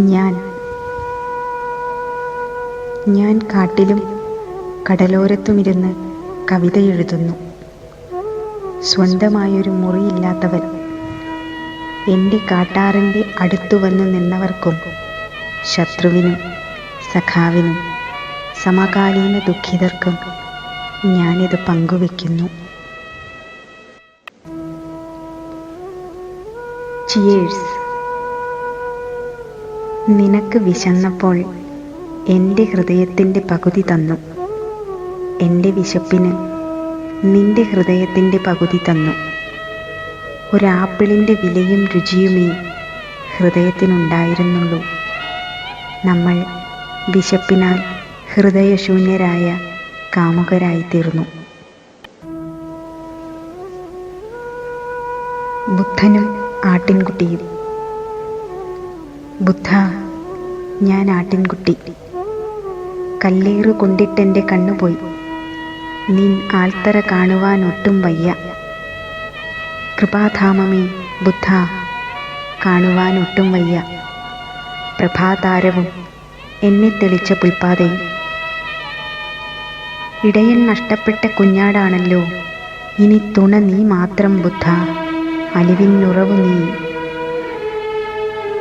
ഞാൻ ഞാൻ കാട്ടിലും കടലോരത്തുമിരുന്ന് കവിത എഴുതുന്നു. സ്വന്തമായൊരു മുറിയില്ലാത്തവൻ എൻ്റെ കാട്ടാറിൻ്റെ അടുത്തു വന്നു നിന്നവർക്കും ശത്രുവിനും സഖാവിനും സമകാലീന ദുഃഖിതർക്കും ഞാനിത് പങ്കുവെക്കുന്നു. ചിയേഴ്സ്. നിനക്ക് വിശന്നപ്പോൾ എൻ്റെ ഹൃദയത്തിൻ്റെ പകുതി തന്നു. എൻ്റെ വിശപ്പിന് നിന്റെ ഹൃദയത്തിൻ്റെ പകുതി തന്നു. ഒരാപ്പിളിൻ്റെ വിലയും രുചിയുമേ ഹൃദയത്തിനുണ്ടായിരുന്നുള്ളൂ. നമ്മൾ വിശപ്പിനാൽ ഹൃദയശൂന്യരായ കാമുകരായിത്തീർന്നു. ബുദ്ധനും ആട്ടിൻകുട്ടിയും. ബുദ്ധ, ഞാൻ ആട്ടിൻകുട്ടി. കല്ലേറു കൊണ്ടിട്ടെൻ്റെ കണ്ണുപോയി. നിൻ ആൾത്തറ കാണുവാൻ ഒട്ടും വയ്യ. കൃപാധാമമേ ബുദ്ധ, കാണുവാൻ ഒട്ടും വയ്യ. പ്രഭാതാരവും എന്നെ തെളിച്ച പുൽപ്പാതയും. ഇടയൻ നഷ്ടപ്പെട്ട കുഞ്ഞാടാണല്ലോ, ഇനി തുണ നീ മാത്രം ബുദ്ധ, അലിവിനുറവു നീ.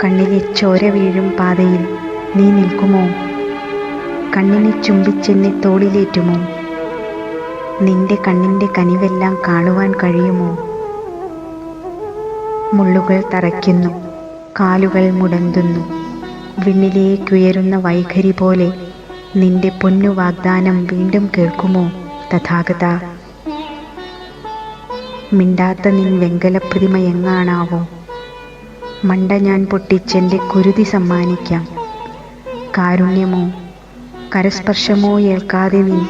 കണ്ണിലെ ചോര വീഴും പാതയിൽ നീ നിൽക്കുമോ? കണ്ണിനെ ചുംബിച്ചെന്നെ തോളിലേറ്റുമോ? നിന്റെ കണ്ണിൻ്റെ കനിവെല്ലാം കാണുവാൻ കഴിയുമോ? മുള്ളുകൾ തറയ്ക്കുന്നു, കാലുകൾ മുടന്തുന്നു. വിണ്ണിലേക്കുയരുന്ന വൈഖരി പോലെ നിന്റെ പൊന്നു വാഗ്ദാനം വീണ്ടും കേൾക്കുമോ തഥാഗത? മിണ്ടാത്ത നിൻ വെങ്കലപ്രതിമ എങ്ങാണാവോ? മണ്ട ഞാൻ പൊട്ടിച്ചെൻ്റെ കുരുതി സമ്മാനിക്കാം. കാരുണ്യമോ കരസ്പർശമോ ഏൽക്കാതെ നിൻ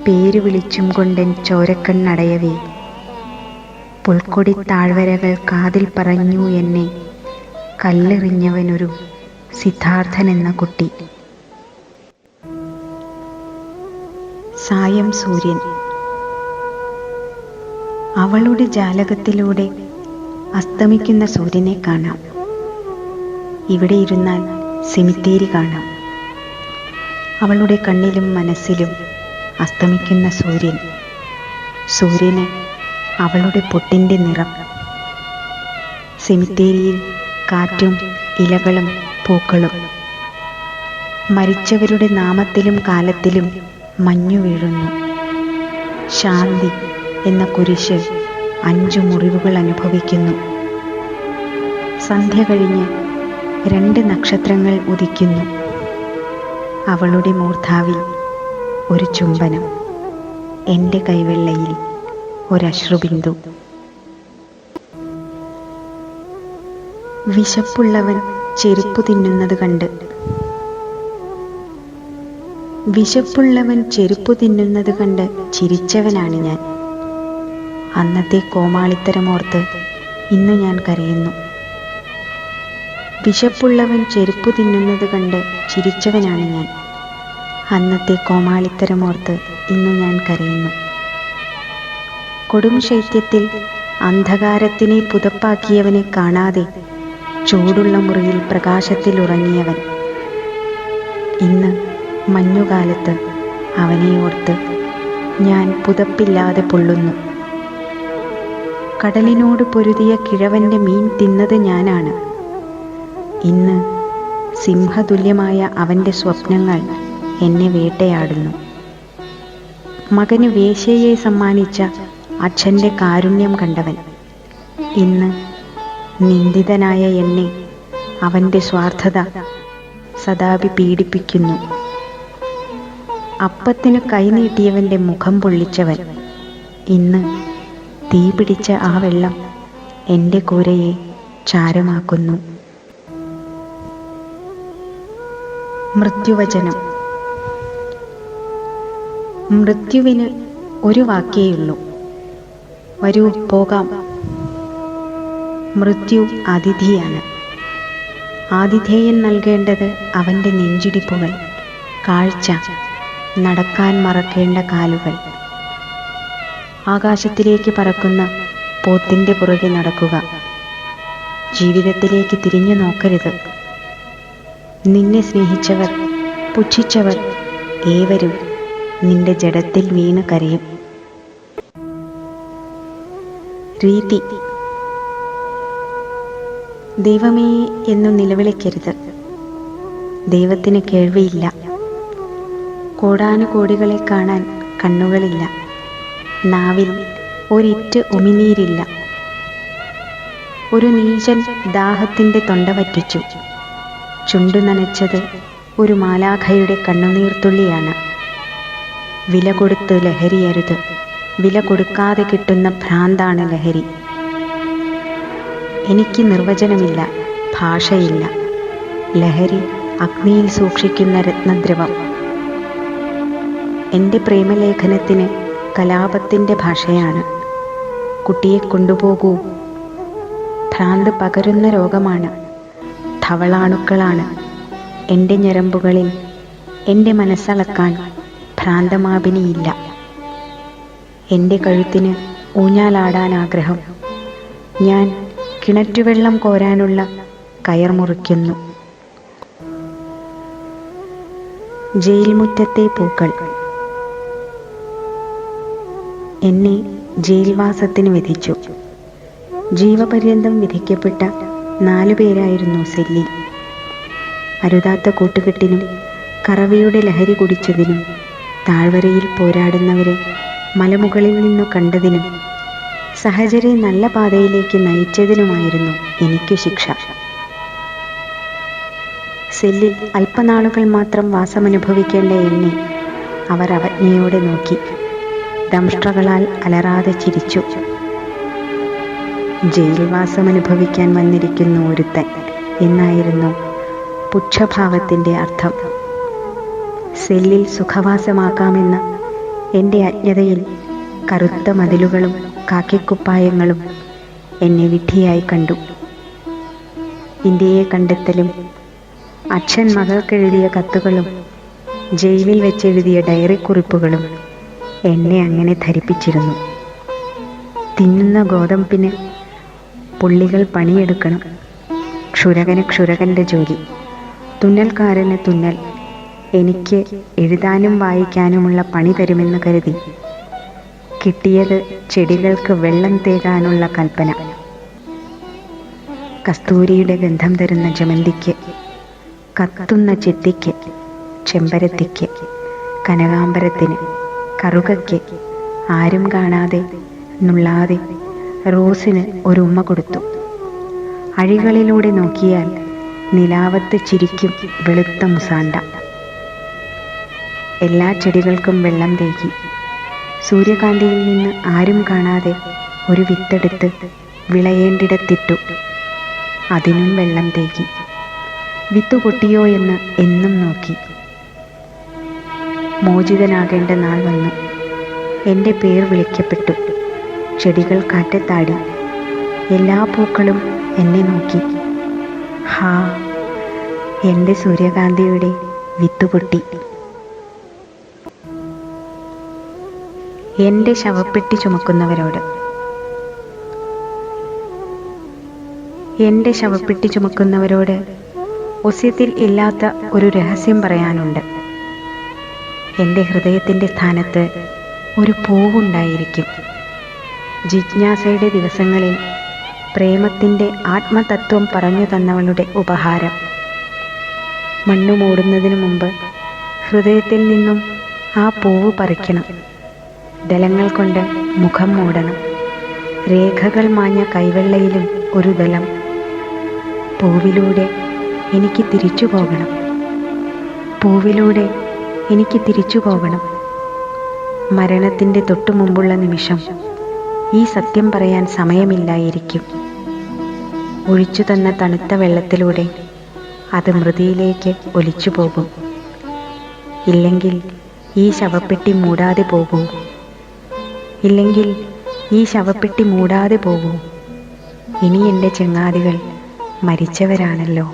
പേര് വിളിച്ചും കൊണ്ടെൻ ചോരക്കണ്ണടയവേ. പുൽക്കൊടി താഴ്വരകൾ കാതിൽ പറഞ്ഞു എന്നെ കല്ലെറിഞ്ഞവനൊരു സിദ്ധാർത്ഥനെന്ന കുട്ടി. സായം സൂര്യൻ. അവളുടെ ജാലകത്തിലൂടെ അസ്തമിക്കുന്ന സൂര്യനെ കാണാം. ഇവിടെ ഇരുന്നാൽ സെമിത്തേരി കാണാം. അവളുടെ കണ്ണിലും മനസ്സിലും അസ്തമിക്കുന്ന സൂര്യൻ. സൂര്യന് അവളുടെ പൊട്ടിൻ്റെ നിറം. സെമിത്തേരിയിൽ കാറ്റും ഇലകളും പൂക്കളും. മരിച്ചവരുടെ നാമത്തിലും കാലത്തിലും മഞ്ഞു വീഴുന്നു. ശാന്തി എന്ന കുരിശ് 5 മുറിവുകൾ അനുഭവിക്കുന്നു. സന്ധ്യ കഴിഞ്ഞ് 2 നക്ഷത്രങ്ങൾ ഉദിക്കുന്നു. അവളുടെ മൂർധാവിൽ ഒരു ചുംബനം, എൻ്റെ കൈവെള്ളയിൽ ഒരശ്രുബിന്ദു. വിശപ്പുള്ളവൻ ചെരുപ്പു തിന്നുന്നത് കണ്ട്. വിശപ്പുള്ളവൻ ചെരുപ്പു തിന്നുന്നത് കണ്ട് ചിരിച്ചവനാണ് ഞാൻ. അന്നത്തെ കോമാളിത്തരമോർത്ത് ഇന്ന് ഞാൻ കരയുന്നു. വിശപ്പുള്ളവൻ ചെരുപ്പു തിന്നുന്നത് കണ്ട് ചിരിച്ചവനാണ് ഞാൻ. അന്നത്തെ കോമാളിത്തരമോർത്ത് ഇന്നു ഞാൻ കരയുന്നു. കൊടും ശൈത്യത്തിൽ അന്ധകാരത്തിനെ പുതപ്പാക്കിയവനെ കാണാതെ ചൂടുള്ള മുറിയിൽ പ്രകാശത്തിൽ ഉറങ്ങിയവൻ. ഇന്ന് മഞ്ഞുകാലത്ത് അവനെ ഓർത്ത് ഞാൻ പുതപ്പില്ലാതെ പൊള്ളുന്നു. കടലിനോട് പൊരുതിയ കിഴവൻ്റെ മീൻ തിന്നത് ഞാനാണ്. ഇന്ന് സിംഹതുല്യമായ അവൻ്റെ സ്വപ്നങ്ങൾ എന്നെ വേട്ടയാടുന്നു. മകന് വേശ്യയെ സമ്മാനിച്ച അച്ഛൻ്റെ കാരുണ്യം കണ്ടവൻ ഇന്ന് നിന്ദിതനായ എന്നെ അവൻ്റെ സ്വാർത്ഥത സദാപി പീഡിപ്പിക്കുന്നു. അപ്പത്തിനു കൈനീട്ടിയവൻ്റെ മുഖം പൊള്ളിച്ചവൻ ഇന്ന് തീ പിടിച്ച ആ വെള്ളം എൻ്റെ കൂരയെ ചാരമാക്കുന്നു. മൃത്യുവചനം. മൃത്യുവിന് ഒരു വാക്കേയുള്ളൂ, വരൂ പോകാം. മൃത്യു അതിഥിയാണ്. ആതിഥേയൻ നൽകേണ്ടത് അവൻ്റെ നെഞ്ചിടിപ്പുകൾ, കാഴ്ച, നടക്കാൻ മറക്കേണ്ട കാലുകൾ. ആകാശത്തിലേക്ക് പറക്കുന്ന പോത്തിൻ്റെ പുറകെ നടക്കുക. ജീവിതത്തിലേക്ക് തിരിഞ്ഞു നോക്കരുത്. നിന്നെ സ്നേഹിച്ചവർ, പുച്ഛിച്ചവർ ഏവരും നിന്റെ ജഡത്തിൽ വീണ് കരയും. രീതി. ദൈവമേ എന്നു നിലവിളിക്കരുത്. ദൈവത്തിന് കേൾവിയില്ല. കോടാനുകോടികളെ കാണാൻ കണ്ണുകളില്ല. നാവിൽ ഒരിറ്റ് ഉമിനീരില്ല. ഒരു നീചൻ ദാഹത്തിൻ്റെ തൊണ്ട വറ്റിച്ചു. ചുണ്ടു നനച്ചത് ഒരു മാലാഖയുടെ കണ്ണുനീർത്തുള്ളിയാണ്. വില കൊടുത്ത് ലഹരിയരുത്. വില കൊടുക്കാതെ കിട്ടുന്ന ഭ്രാന്താണ് ലഹരി. എനിക്ക് നിർവചനമില്ല, ഭാഷയില്ല. ലഹരി അഗ്നിയിൽ സൂക്ഷിക്കുന്ന രത്നദ്രവം. എൻ്റെ പ്രേമലേഖനത്തിന് കലാപത്തിൻ്റെ ഭാഷയാണ്. കുട്ടിയെ കൊണ്ടുപോകൂ. ഭ്രാന്ത് പകരുന്ന രോഗമാണ്. ധവളാണുക്കളാണ് എൻ്റെ ഞരമ്പുകളിൽ. എൻ്റെ മനസ്സളക്കാൻ ഭ്രാന്തമാപിനിയില്ല. എൻ്റെ കഴുത്തിന് ഊഞ്ഞാലാടാൻ ആഗ്രഹം. ഞാൻ കിണറ്റുവെള്ളം കോരാനുള്ള കയർ മുറിക്കുന്നു. ജയിൽ മുറ്റത്തെ പൂക്കൾ. എന്നെ ജയിൽവാസത്തിന് വിധിച്ചു. ജീവപര്യന്തം വിധിക്കപ്പെട്ട 4 പേരായിരുന്നു സെല്ലിൽ. അരുതാത്ത കൂട്ടുകെട്ടിനും കറവയുടെ ലഹരി കുടിച്ചതിനും താഴ്വരയിൽ പോരാടുന്നവരെ മലമുകളിൽ നിന്നു കണ്ടതിനും സഹചരെ നല്ല പാതയിലേക്ക് നയിച്ചതിനുമായിരുന്നു എനിക്ക് ശിക്ഷ. സെല്ലിൽ അല്പനാളുകൾ മാത്രം വാസമനുഭവിക്കേണ്ട എന്നെ അവർ അവജ്ഞയോടെ നോക്കി. ദംഷ്ട്രകളാൽ അലറാതെ ചിരിച്ചു. ജയിൽവാസമനുഭവിക്കാൻ വന്നിരിക്കുന്നു ഒരുത്തൻ എന്നായിരുന്നു പുച്ഛഭാവത്തിൻ്റെ അർത്ഥം. സെല്ലിൽ സുഖവാസമാക്കാമെന്ന എൻ്റെ അജ്ഞതയിൽ കറുത്ത മതിലുകളും കാക്കിക്കുപ്പായങ്ങളും എന്നെ വിഡ്ഢിയായി കണ്ടു. ഇന്ത്യയെ കണ്ടെത്തലും അച്ഛൻ മകൾക്കെഴുതിയ കത്തുകളും ജയിലിൽ വെച്ചെഴുതിയ ഡയറി കുറിപ്പുകളും എന്നെ അങ്ങനെ ധരിപ്പിച്ചിരുന്നു. തിന്നുന്ന ഗോതമ്പിന് പുള്ളികൾ പണിയെടുക്കണം. ക്ഷുരകന് ക്ഷുരകൻ്റെ ജോലി, തുന്നൽക്കാരന് തുന്നൽ. എനിക്ക് എഴുതാനും വായിക്കാനുമുള്ള പണി തരുമെന്ന് കരുതി കിട്ടിയത് ചെടികൾക്ക് വെള്ളം തേകാനുള്ള കൽപ്പന. കസ്തൂരിയുടെ ഗന്ധം തരുന്ന ജമന്തിക്ക്, കത്തുന്ന ചെത്തിക്ക്, ചെമ്പരത്തിക്ക്, കനകാംബരത്തിന്, കറുകയ്ക്ക്, ആരും കാണാതെ നുള്ളാതെ റോസിന് ഒരു ഉമ്മ കൊടുത്തു. അഴികളിലൂടെ നോക്കിയാൽ നിലാവത്ത് ചിരിക്കും വെളുത്ത മുസാണ്ട. എല്ലാ ചെടികൾക്കും വെള്ളം തേകി. സൂര്യകാന്തിയിൽ നിന്ന് ആരും കാണാതെ ഒരു വിത്തെടുത്ത് വിളയേണ്ടിടത്തിട്ടു. അതിനും വെള്ളം തേകി. വിത്ത് പൊട്ടിയോ എന്ന് എന്നും നോക്കി. മോചിതനാകേണ്ട നാൾ വന്നു. എൻ്റെ പേർ വിളിക്കപ്പെട്ടു. ചെടികൾ കാറ്റത്താടി. എല്ലാ പൂക്കളും എന്നെ നോക്കി. ഹാ, എൻ്റെ സൂര്യകാന്തിയുടെ വിത്ത് പൊട്ടി. എൻ്റെ ശവപ്പെട്ടി ചുമക്കുന്നവരോട്. എൻ്റെ ശവപ്പെട്ടി ചുമക്കുന്നവരോട് ഒസ്യത്തിൽ ഇല്ലാത്ത ഒരു രഹസ്യം പറയാനുണ്ട്. എൻ്റെ ഹൃദയത്തിൻ്റെ സ്ഥാനത്ത് ഒരു പൂവുണ്ടായിരിക്കും. ജിജ്ഞാസയുടെ ദിവസങ്ങളിൽ പ്രേമത്തിൻ്റെ ആത്മതത്വം പറഞ്ഞു തന്നവളുടെ ഉപഹാരം. മണ്ണു മൂടുന്നതിനു മുമ്പ് ഹൃദയത്തിൽ നിന്നും ആ പൂവ് പറിക്കണം. ദലങ്ങൾ കൊണ്ട് മുഖം മൂടണം. രേഖകൾ മാഞ്ഞ കൈവെള്ളയിലും ഒരു ദലം. പൂവിലൂടെ എനിക്ക് തിരിച്ചു പോകണം. പൂവിലൂടെ എനിക്ക് തിരിച്ചു പോകണം. മരണത്തിൻ്റെ തൊട്ടു മുമ്പുള്ള നിമിഷം ഈ സത്യം പറയാൻ സമയമില്ലായിരിക്കും. ഒഴിച്ചു തന്ന തണുത്ത വെള്ളത്തിലൂടെ അത് മൃതിയിലേക്ക് ഒലിച്ചു പോകും. ഇല്ലെങ്കിൽ ഈ ശവപ്പെട്ടി മൂടാതെ പോകൂ. ഇല്ലെങ്കിൽ ഈ ശവപ്പെട്ടി മൂടാതെ പോകൂ. ഇനി എൻ്റെ ചങ്ങാതികൾ മരിച്ചവരാണല്ലോ.